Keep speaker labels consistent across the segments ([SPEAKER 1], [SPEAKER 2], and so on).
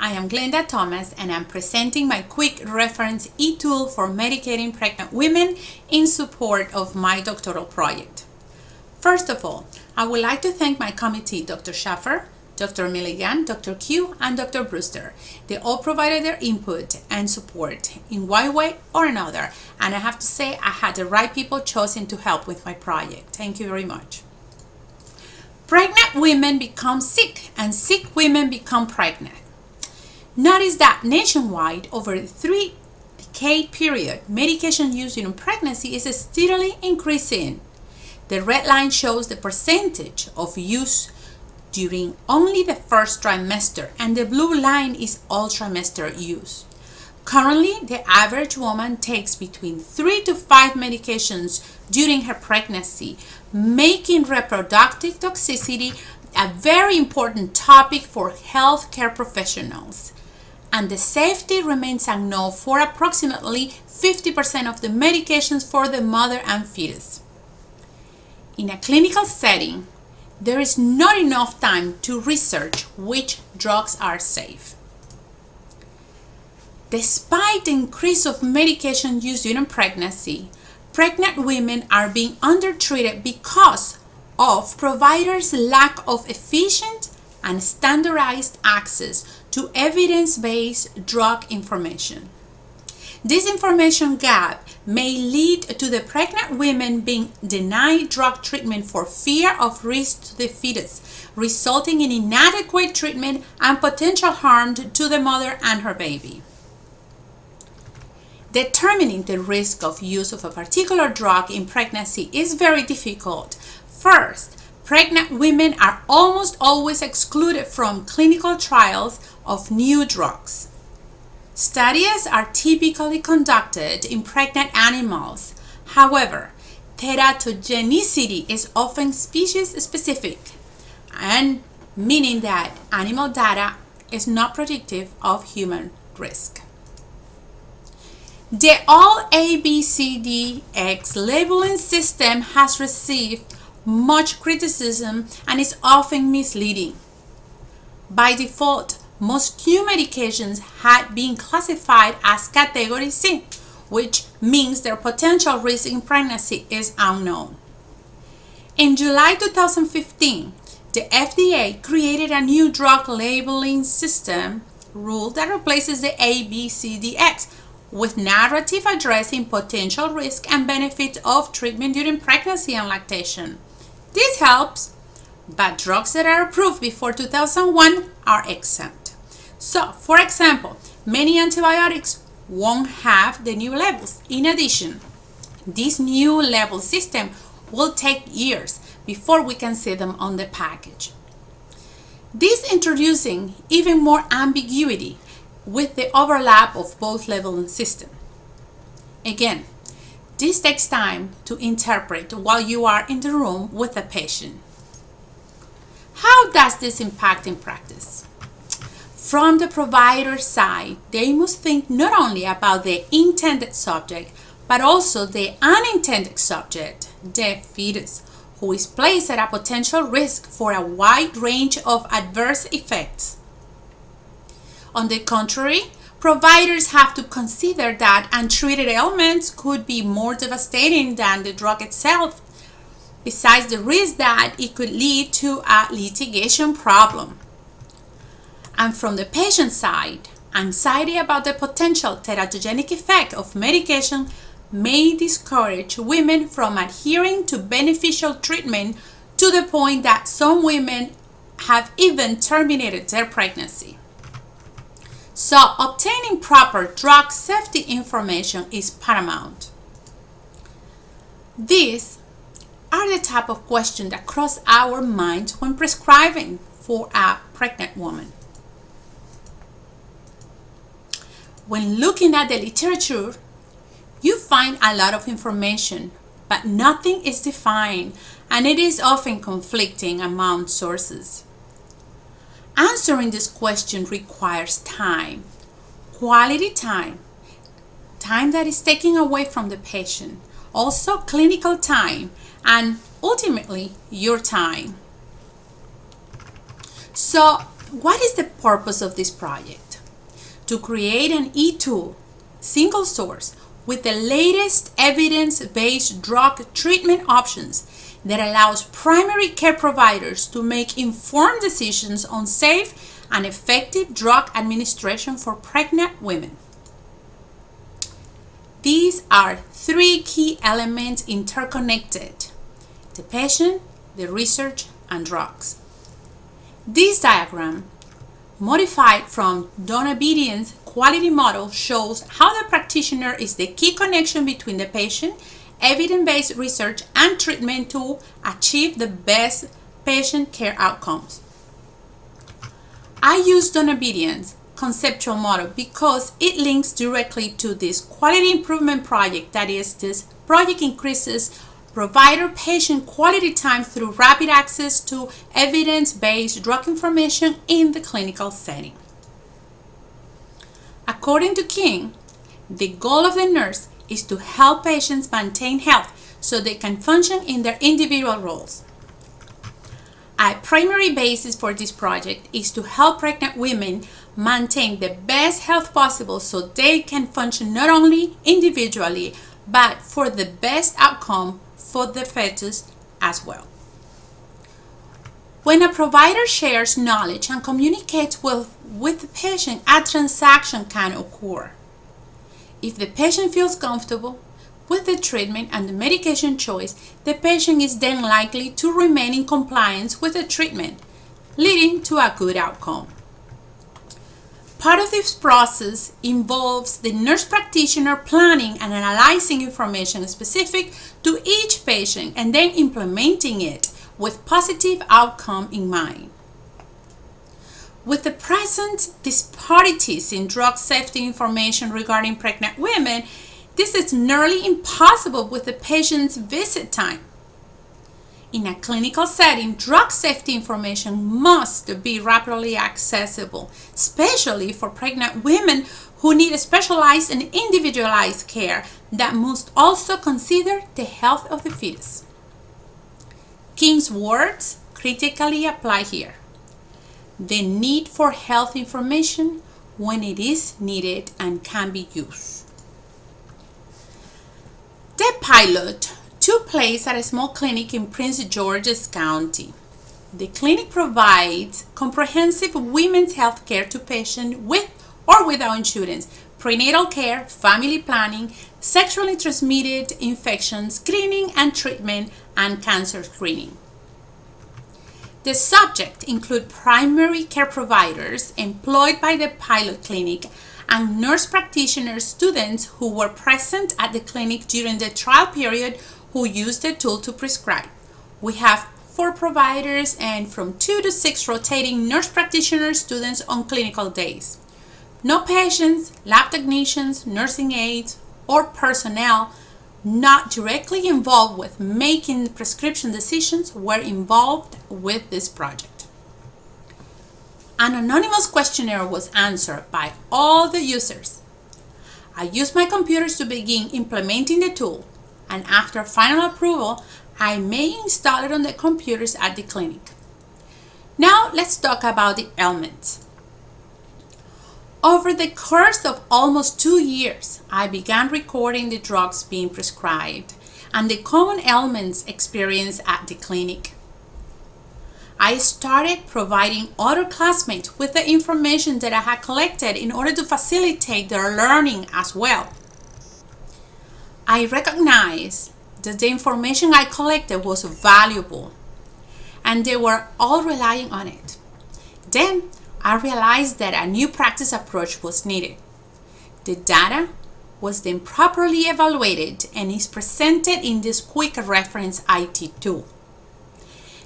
[SPEAKER 1] I am Glenda Thomas and I'm presenting my quick reference e-tool for medicating pregnant women in support of my doctoral project. First of all, I would like to thank my committee, Dr. Schaffer, Dr. Milligan, Dr. Q, and Dr. Brewster. They all provided their input and support in one way or another, and I have to say I had the right people chosen to help with my project. Thank you very much. Pregnant women become sick, and sick women become pregnant. Notice that nationwide, over a 3-decade period, medication use during pregnancy is steadily increasing. The red line shows the percentage of use during only the first trimester, and the blue line is all trimester use. Currently, the average woman takes between 3 to 5 medications during her pregnancy, making reproductive toxicity a very important topic for healthcare professionals. And the safety remains unknown for approximately 50% of the medications for the mother and fetus. In a clinical setting, there is not enough time to research which drugs are safe. Despite the increase of medication use during pregnancy, pregnant women are being undertreated because of providers' lack of efficient and standardized access to evidence-based drug information. This information gap may lead to the pregnant women being denied drug treatment for fear of risk to the fetus, resulting in inadequate treatment and potential harm to the mother and her baby. Determining the risk of use of a particular drug in pregnancy is very difficult. First, pregnant women are almost always excluded from clinical trials of new drugs. Studies are typically conducted in pregnant animals. However, teratogenicity is often species-specific, and meaning that animal data is not predictive of human risk. The all ABCDX labeling system has received much criticism and is often misleading. By default, most new medications had been classified as Category C, which means their potential risk in pregnancy is unknown. In July 2015, the FDA created a new drug labeling system rule that replaces the ABCDX with narrative addressing potential risk and benefits of treatment during pregnancy and lactation. This helps, but drugs that are approved before 2001 are exempt. So, for example, many antibiotics won't have the new labels. In addition, this new label system will take years before we can see them on the package. This introducing even more ambiguity with the overlap of both labeling systems. Again, this takes time to interpret while you are in the room with the patient. How does this impact in practice? From the provider side, they must think not only about the intended subject, but also the unintended subject, the fetus, who is placed at a potential risk for a wide range of adverse effects. On the contrary, providers have to consider that untreated ailments could be more devastating than the drug itself, besides the risk that it could lead to a litigation problem. And from the patient side, anxiety about the potential teratogenic effect of medication may discourage women from adhering to beneficial treatment to the point that some women have even terminated their pregnancy. So, obtaining proper drug safety information is paramount. These are the type of questions that cross our minds when prescribing for a pregnant woman. When looking at the literature, you find a lot of information, but nothing is defined, and it is often conflicting among sources. Answering this question requires time, quality time that is taken away from the patient, also clinical time, and ultimately your time. So What is the purpose of this project? To create an e-tool, single source, with the latest evidence-based drug treatment options that allows primary care providers to make informed decisions on safe and effective drug administration for pregnant women. These are three key elements interconnected: the patient, the research, and drugs. This diagram, modified from Donabedian's quality model, shows how the practitioner is the key connection between the patient, evidence-based research, and treatment to achieve the best patient care outcomes. I use Donabedian's conceptual model because it links directly to this quality improvement project. That is, this project increases provider-patient quality time through rapid access to evidence-based drug information in the clinical setting. According to King, the goal of the nurse is to help patients maintain health so they can function in their individual roles. A primary basis for this project is to help pregnant women maintain the best health possible so they can function not only individually, but for the best outcome for the fetus as well. When a provider shares knowledge and communicates with the patient, a transaction can occur. If the patient feels comfortable with the treatment and the medication choice, the patient is then likely to remain in compliance with the treatment, leading to a good outcome. Part of this process involves the nurse practitioner planning and analyzing information specific to each patient and then implementing it with positive outcome in mind. With the present disparities in drug safety information regarding pregnant women, this is nearly impossible with the patient's visit time. In a clinical setting, drug safety information must be rapidly accessible, especially for pregnant women who need specialized and individualized care that must also consider the health of the fetus. King's words critically apply here. The need for health information when it is needed and can be used. The pilot took place at a small clinic in Prince George's County. The clinic provides comprehensive women's health care to patients with or without insurance, prenatal care, family planning, sexually transmitted infections, screening and treatment, and cancer screening. The subject include primary care providers employed by the pilot clinic and nurse practitioner students who were present at the clinic during the trial period who used the tool to prescribe. We have 4 providers and from 2 to 6 rotating nurse practitioner students on clinical days. No patients, lab technicians, nursing aides, or personnel not directly involved with making prescription decisions were involved with this project. An anonymous questionnaire was answered by all the users. I used my computers to begin implementing the tool, and after final approval, I may install it on the computers at the clinic. Now let's talk about the elements. Over the course of almost 2 years, I began recording the drugs being prescribed and the common ailments experienced at the clinic. I started providing other classmates with the information that I had collected in order to facilitate their learning as well. I recognized that the information I collected was valuable and they were all relying on it. Then I realized that a new practice approach was needed. The data was then properly evaluated and is presented in this quick reference IT tool.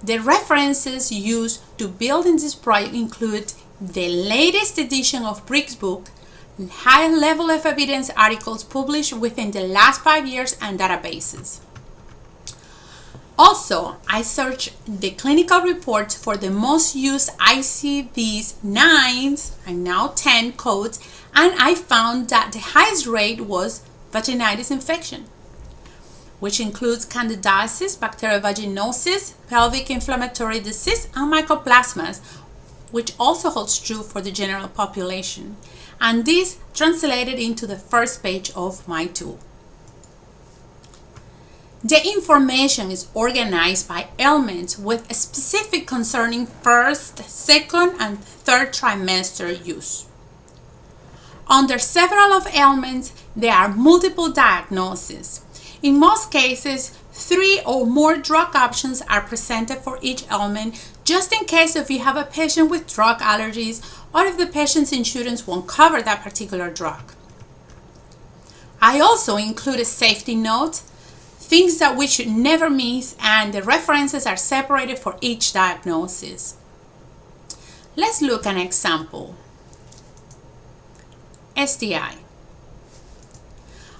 [SPEAKER 1] The references used to build in this project include the latest edition of Brick's book, high level of evidence articles published within the last 5 years, and databases. Also, I searched the clinical reports for the most used ICDs 9 and now 10 codes, and I found that the highest rate was vaginitis infection, which includes candidiasis, bacterial vaginosis, pelvic inflammatory disease, and mycoplasmas, which also holds true for the general population. And this translated into the first page of my tool. The information is organized by elements with a specific concerning first, second, and third trimester use. Under several of elements, there are multiple diagnoses. In most cases, 3 or more drug options are presented for each element, just in case if you have a patient with drug allergies or if the patient's insurance won't cover that particular drug. I also include a safety note, things that we should never miss, and the references are separated for each diagnosis. Let's look at an example. STI.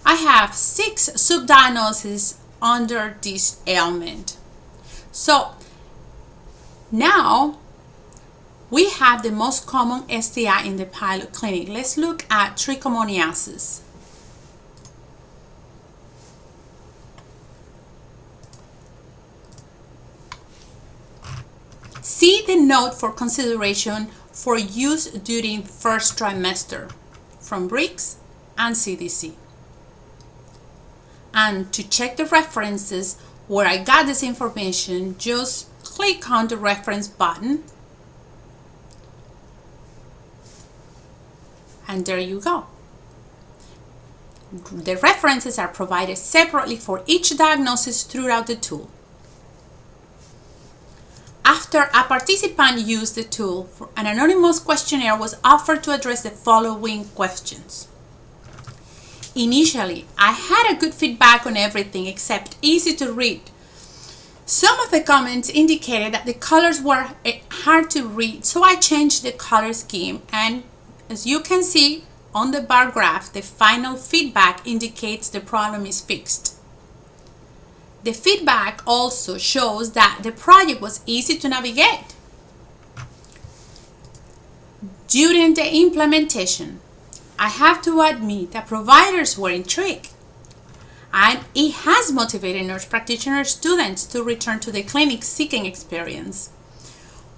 [SPEAKER 1] I have 6 subdiagnoses under this ailment. So now we have the most common STI in the pilot clinic. Let's look at trichomoniasis. See the note for consideration for use during first trimester from BRICS and CDC. And to check the references where I got this information, just click on the reference button and there you go. The references are provided separately for each diagnosis throughout the tool. After a participant used the tool, an anonymous questionnaire was offered to address the following questions. Initially, I had a good feedback on everything except easy to read. Some of the comments indicated that the colors were hard to read, so I changed the color scheme, and as you can see on the bar graph, the final feedback indicates the problem is fixed. The feedback also shows that the project was easy to navigate. During the implementation, I have to admit that providers were intrigued, and it has motivated nurse practitioner students to return to the clinic seeking experience.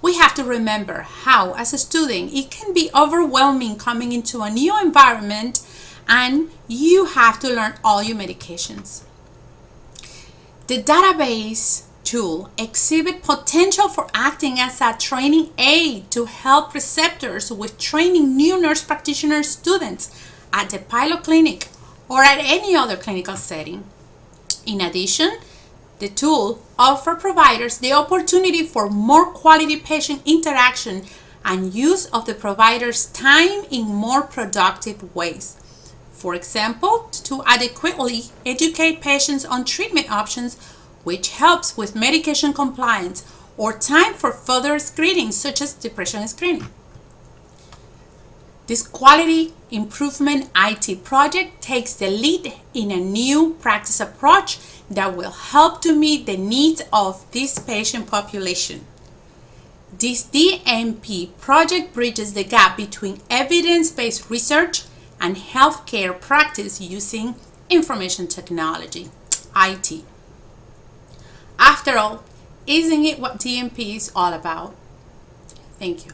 [SPEAKER 1] We have to remember how, as a student, it can be overwhelming coming into a new environment and you have to learn all your medications. The database tool exhibits potential for acting as a training aid to help preceptors with training new nurse practitioner students at the pilot clinic or at any other clinical setting. In addition, the tool offers providers the opportunity for more quality patient interaction and use of the provider's time in more productive ways. For example, to adequately educate patients on treatment options, which helps with medication compliance, or time for further screening, such as depression screening. This quality improvement IT project takes the lead in a new practice approach that will help to meet the needs of this patient population. This DMP project bridges the gap between evidence-based research and healthcare practice using information technology, IT. After all, isn't it what DMP is all about? Thank you.